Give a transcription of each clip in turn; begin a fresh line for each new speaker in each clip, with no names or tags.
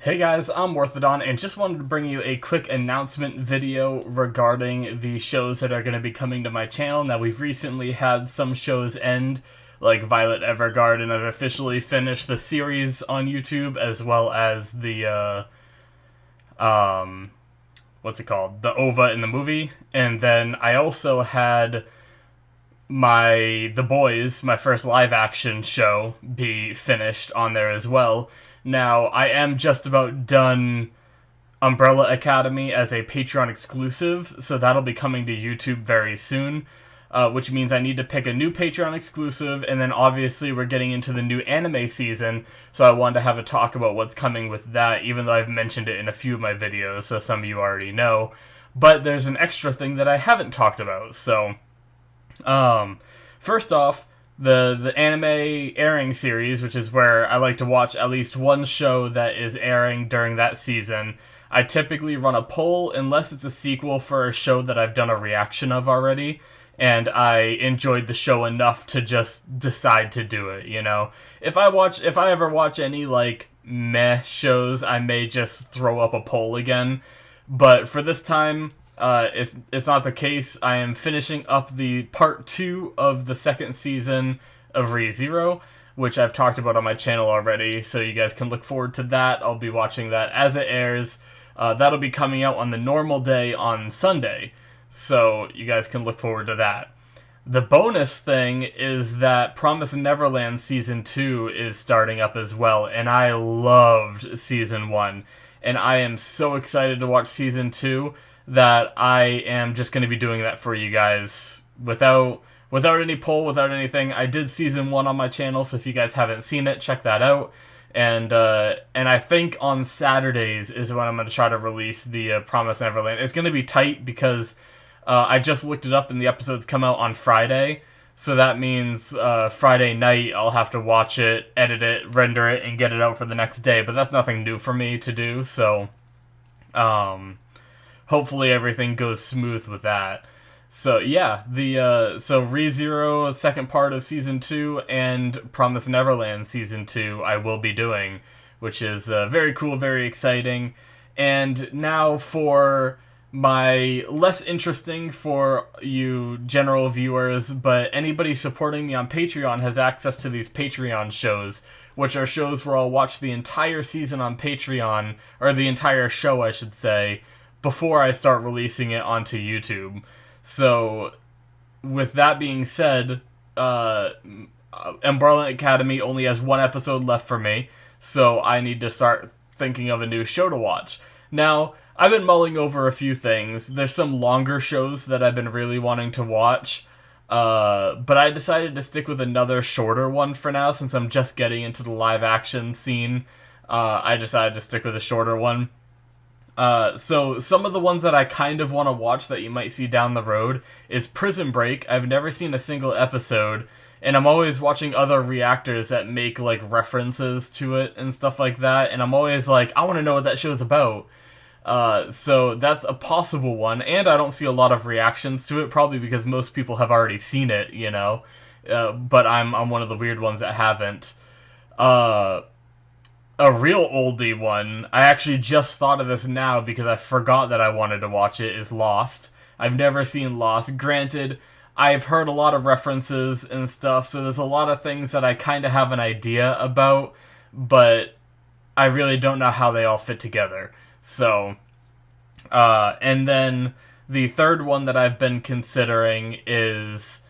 Hey guys, I'm Orthodon, and just wanted to bring you a quick announcement video regarding the shows that are going to be coming to my channel. Now, we've recently had some shows end, like Violet Evergarden. I've officially finished the series on YouTube, as well as the, what's it called? The OVA in the movie. And then I also had The Boys, my first live action show, be finished on there as well. Now, I am just about done Umbrella Academy as a Patreon exclusive, so that'll be coming to YouTube very soon, which means I need to pick a new Patreon exclusive, and then obviously we're getting into the new anime season, so I wanted to have a talk about what's coming with that, even though I've mentioned it in a few of my videos, so some of you already know. But there's an extra thing that I haven't talked about, so first off, the anime airing series, which is where I like to watch at least one show that is airing during that season. I typically run a poll unless it's a sequel for a show that I've done a reaction of already, and I enjoyed the show enough to just decide to do it, you know? If I ever watch any, like, meh shows, I may just throw up a poll again. But for this time, it's not the case. I am finishing up the part 2 of the second season of ReZero, which I've talked about on my channel already, so you guys can look forward to that. I'll be watching that as it airs. That'll be coming out on the normal day on Sunday, so you guys can look forward to that. The bonus thing is that Promise Neverland Season 2 is starting up as well, and I loved Season 1. And I am so excited to watch Season 2 that I am just going to be doing that for you guys without any poll, without anything. I did Season 1 on my channel, so if you guys haven't seen it, check that out. And I think on Saturdays is when I'm going to try to release the Promise Neverland. It's going to be tight because I just looked it up and the episodes come out on Friday. So that means Friday night I'll have to watch it, edit it, render it, and get it out for the next day. But that's nothing new for me to do, so hopefully everything goes smooth with that. So yeah, so ReZero second part of Season 2 and Promise Neverland Season 2 I will be doing, which is very cool, very exciting. And now for my less interesting for you general viewers, but anybody supporting me on Patreon has access to these Patreon shows, which are shows where I'll watch the entire season on Patreon, or the entire show I should say, before I start releasing it onto YouTube. So, with that being said, Umbrella Academy only has one episode left for me, so I need to start thinking of a new show to watch. Now, I've been mulling over a few things. There's some longer shows that I've been really wanting to watch, but I decided to stick with another shorter one for now since I'm just getting into the live action scene. I decided to stick with a shorter one. So some of the ones that I kind of want to watch that you might see down the road is Prison Break. I've never seen a single episode, and I'm always watching other reactors that make, like, references to it and stuff like that, and I'm always like, I want to know what that show's about. So that's a possible one, and I don't see a lot of reactions to it, probably because most people have already seen it, you know, but I'm one of the weird ones that haven't. A real oldie one, I actually just thought of this now because I forgot that I wanted to watch it, is Lost. I've never seen Lost. Granted, I've heard a lot of references and stuff, so there's a lot of things that I kind of have an idea about, but I really don't know how they all fit together. So, and then the third one that I've been considering is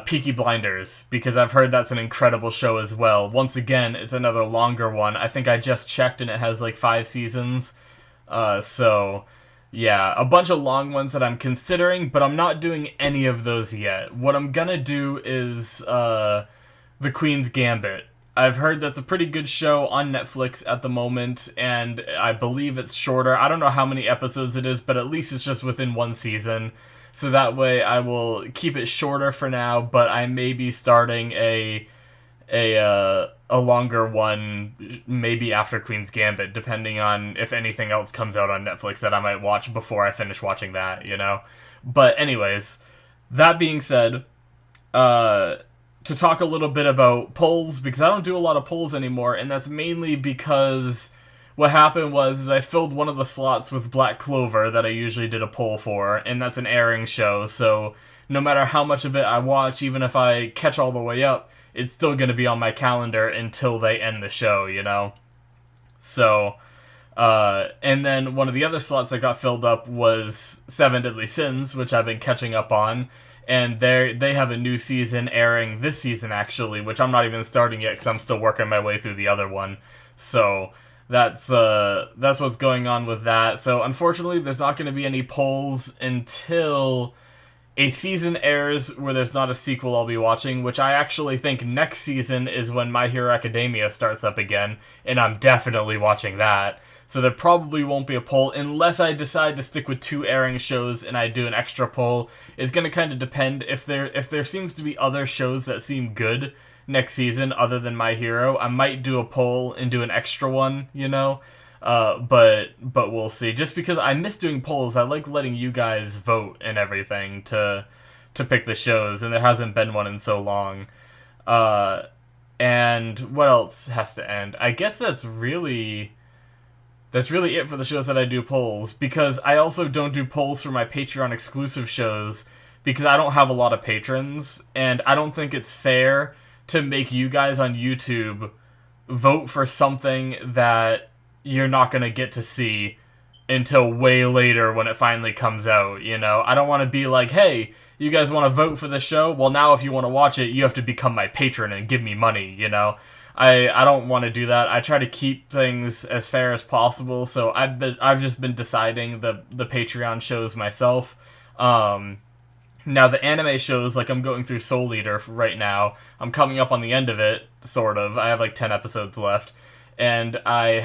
Peaky Blinders, because I've heard that's an incredible show as well. Once again, it's another longer one. I think I just checked and it has like 5 seasons. So, yeah, a bunch of long ones that I'm considering, but I'm not doing any of those yet. What I'm gonna do is The Queen's Gambit. I've heard that's a pretty good show on Netflix at the moment, and I believe it's shorter. I don't know how many episodes it is, but at least it's just within one season. So that way I will keep it shorter for now, but I may be starting a longer one maybe after Queen's Gambit, depending on if anything else comes out on Netflix that I might watch before I finish watching that, you know? But anyways, that being said, to talk a little bit about polls, because I don't do a lot of polls anymore, and that's mainly because what happened was is I filled one of the slots with Black Clover that I usually did a poll for, and that's an airing show, so no matter how much of it I watch, even if I catch all the way up, it's still going to be on my calendar until they end the show, you know? So, and then one of the other slots that got filled up was Seven Deadly Sins, which I've been catching up on, and they have a new season airing this season, actually, which I'm not even starting yet because I'm still working my way through the other one. So that's what's going on with that. So unfortunately, there's not going to be any polls until a season airs where there's not a sequel I'll be watching, which I actually think next season is when My Hero Academia starts up again, and I'm definitely watching that. So there probably won't be a poll unless I decide to stick with 2 airing shows and I do an extra poll. It's going to kind of depend if there seems to be other shows that seem good next season other than My Hero. I might do a poll and do an extra one, you know. But we'll see. Just because I miss doing polls, I like letting you guys vote and everything to pick the shows, and there hasn't been one in so long. And what else has to end? I guess that's really it for the shows that I do polls, because I also don't do polls for my Patreon exclusive shows because I don't have a lot of patrons, and I don't think it's fair to make you guys on YouTube vote for something that you're not going to get to see until way later when it finally comes out, you know? I don't want to be like, hey, you guys want to vote for the show? Well, now if you want to watch it, you have to become my patron and give me money, you know? I don't want to do that. I try to keep things as fair as possible, so I've just been deciding the Patreon shows myself. Now the anime shows, like I'm going through Soul Eater right now. I'm coming up on the end of it, sort of. I have like 10 episodes left. And I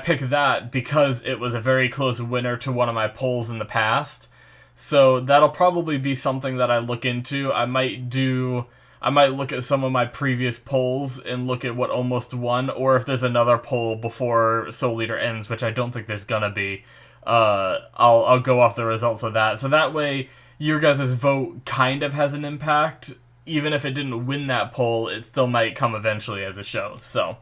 picked that because it was a very close winner to one of my polls in the past. So that'll probably be something that I look into. I might look at some of my previous polls and look at what almost won, or if there's another poll before Soul Eater ends, which I don't think there's gonna be, I'll go off the results of that. So that way, your guys' vote kind of has an impact. Even if it didn't win that poll, it still might come eventually as a show. So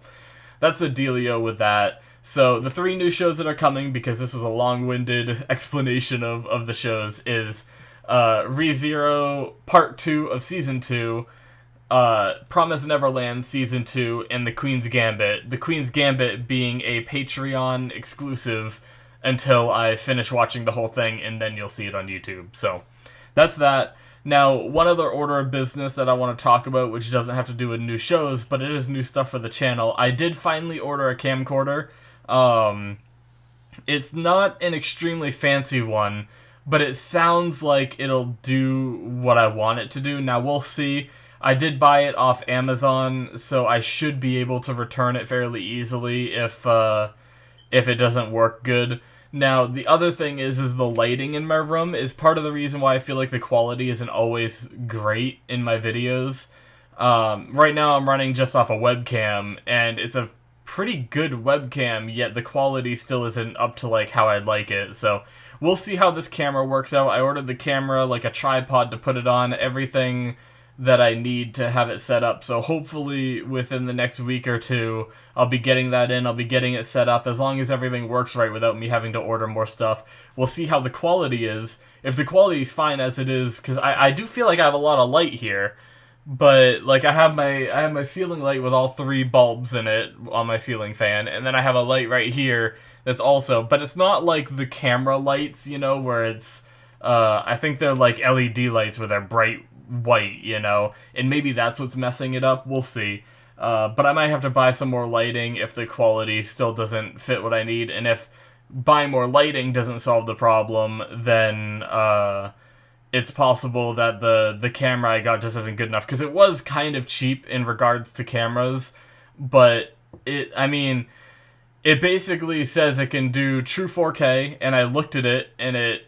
that's the dealio with that. So the 3 new shows that are coming, because this was a long-winded explanation of the shows, is ReZero Part 2 of Season 2, Promise Neverland Season 2, and The Queen's Gambit. The Queen's Gambit being a Patreon exclusive until I finish watching the whole thing, and then you'll see it on YouTube. So that's that. Now, one other order of business that I want to talk about, which doesn't have to do with new shows, but it is new stuff for the channel. I did finally order a camcorder. It's not an extremely fancy one, but it sounds like it'll do what I want it to do. Now, we'll see. I did buy it off Amazon, so I should be able to return it fairly easily if it doesn't work good. Now, the other thing is the lighting in my room is part of the reason why I feel like the quality isn't always great in my videos. Right now I'm running just off a webcam, and it's a pretty good webcam, yet the quality still isn't up to like how I'd like it. So we'll see how this camera works out. I ordered the camera, like a tripod to put it on, everything that I need to have it set up. So hopefully within the next week or 2, I'll be getting that in. I'll be getting it set up as long as everything works right without me having to order more stuff. We'll see how the quality is. If the quality is fine as it is, because I do feel like I have a lot of light here, but like I have my ceiling light with all 3 bulbs in it on my ceiling fan, and then I have a light right here that's also, but it's not like the camera lights, you know, where it's I think they're like LED lights where they're bright white, you know, and maybe that's what's messing it up. We'll see. But I might have to buy some more lighting if the quality still doesn't fit what I need, and if buying more lighting doesn't solve the problem, then it's possible that the camera I got just isn't good enough, because it was kind of cheap in regards to cameras, but it basically says it can do true 4K, and I looked at it, and it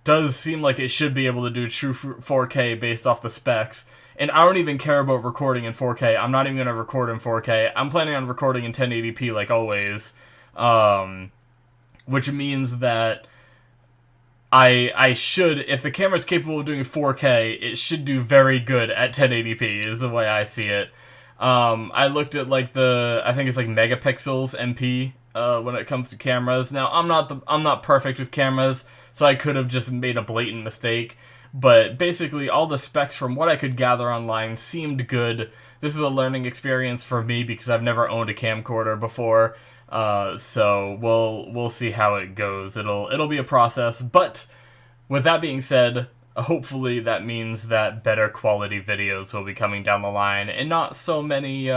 does seem like it should be able to do true 4K based off the specs. And I don't even care about recording in 4K. I'm not even going to record in 4K. I'm planning on recording in 1080p like always. Which means that I should, if the camera's capable of doing 4K, it should do very good at 1080p, is the way I see it. I looked at like I think it's like megapixels MP when it comes to cameras. Now I'm not perfect with cameras, so I could have just made a blatant mistake. But basically, all the specs from what I could gather online seemed good. This is a learning experience for me because I've never owned a camcorder before. So we'll see how it goes. It'll be a process, but with that being said, hopefully that means that better quality videos will be coming down the line, and not so many,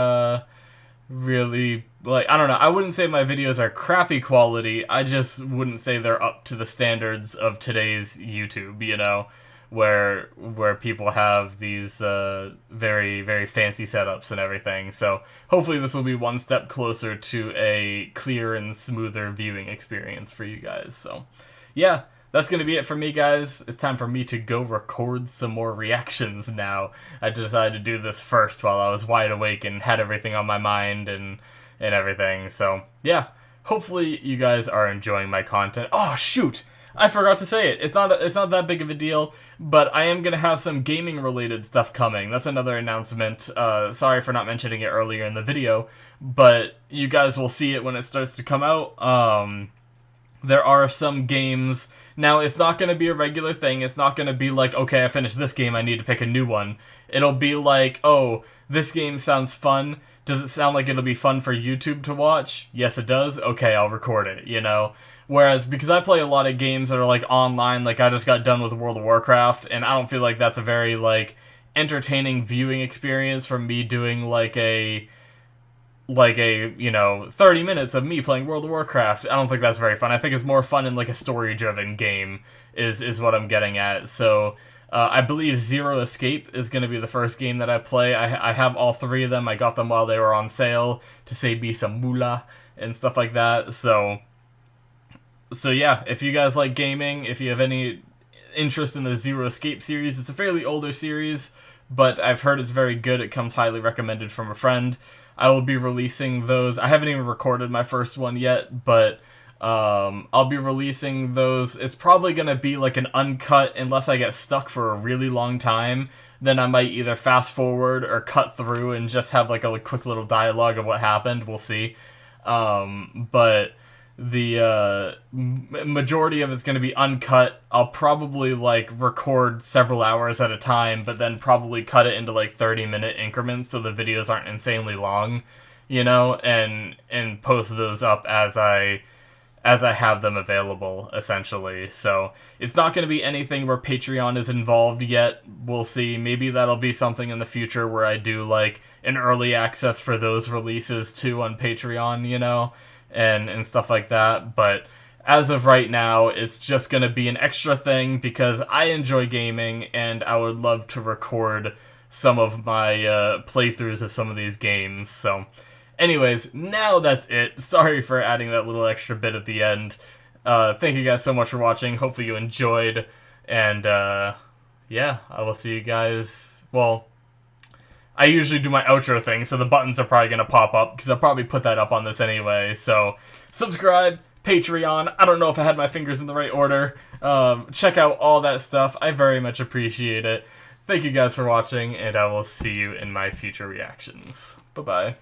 really, like, I don't know, I wouldn't say my videos are crappy quality, I just wouldn't say they're up to the standards of today's YouTube, you know, where people have these, very, very fancy setups and everything, so hopefully this will be one step closer to a clear and smoother viewing experience for you guys, so, yeah. That's going to be it for me, guys. It's time for me to go record some more reactions now. I decided to do this first while I was wide awake and had everything on my mind and everything. So, yeah. Hopefully you guys are enjoying my content. Oh, shoot! I forgot to say it. It's not that big of a deal, but I am going to have some gaming-related stuff coming. That's another announcement. Sorry for not mentioning it earlier in the video, but you guys will see it when it starts to come out. There are some games. Now, it's not going to be a regular thing. It's not going to be like, okay, I finished this game, I need to pick a new one. It'll be like, oh, this game sounds fun. Does it sound like it'll be fun for YouTube to watch? Yes, it does. Okay, I'll record it, you know? Whereas, because I play a lot of games that are, like, online, like, I just got done with World of Warcraft, and I don't feel like that's a very, like, entertaining viewing experience from me doing, like a, you know, 30 minutes of me playing World of Warcraft. I don't think that's very fun. I think it's more fun in, like, a story-driven game, is what I'm getting at. So, I believe Zero Escape is going to be the first game that I play. I have all three of them. I got them while they were on sale to save me some moolah and stuff like that. So yeah, if you guys like gaming, if you have any interest in the Zero Escape series, it's a fairly older series, but I've heard it's very good. It comes highly recommended from a friend. I will be releasing those. I haven't even recorded my first one yet, but I'll be releasing those. It's probably going to be like an uncut, unless I get stuck for a really long time. Then I might either fast forward or cut through and just have like a quick little dialogue of what happened. We'll see. But the majority of it's going to be uncut. I'll probably like record several hours at a time, but then probably cut it into like 30-minute increments so the videos aren't insanely long, you know, and post those up as I have them available, essentially. So it's not going to be anything where Patreon is involved yet. We'll see. Maybe that'll be something in the future where I do like an early access for those releases too on Patreon, you know, and stuff like that. But as of right now, it's just going to be an extra thing because I enjoy gaming and I would love to record some of my playthroughs of some of these games. So anyways, now that's it. Sorry for adding that little extra bit at the end. Thank you guys so much for watching. Hopefully you enjoyed. And, yeah, I will see you guys. Well, I usually do my outro thing, so the buttons are probably going to pop up, because I'll probably put that up on this anyway. So, subscribe, Patreon. I don't know if I had my fingers in the right order. Check out all that stuff. I very much appreciate it. Thank you guys for watching, and I will see you in my future reactions. Bye-bye.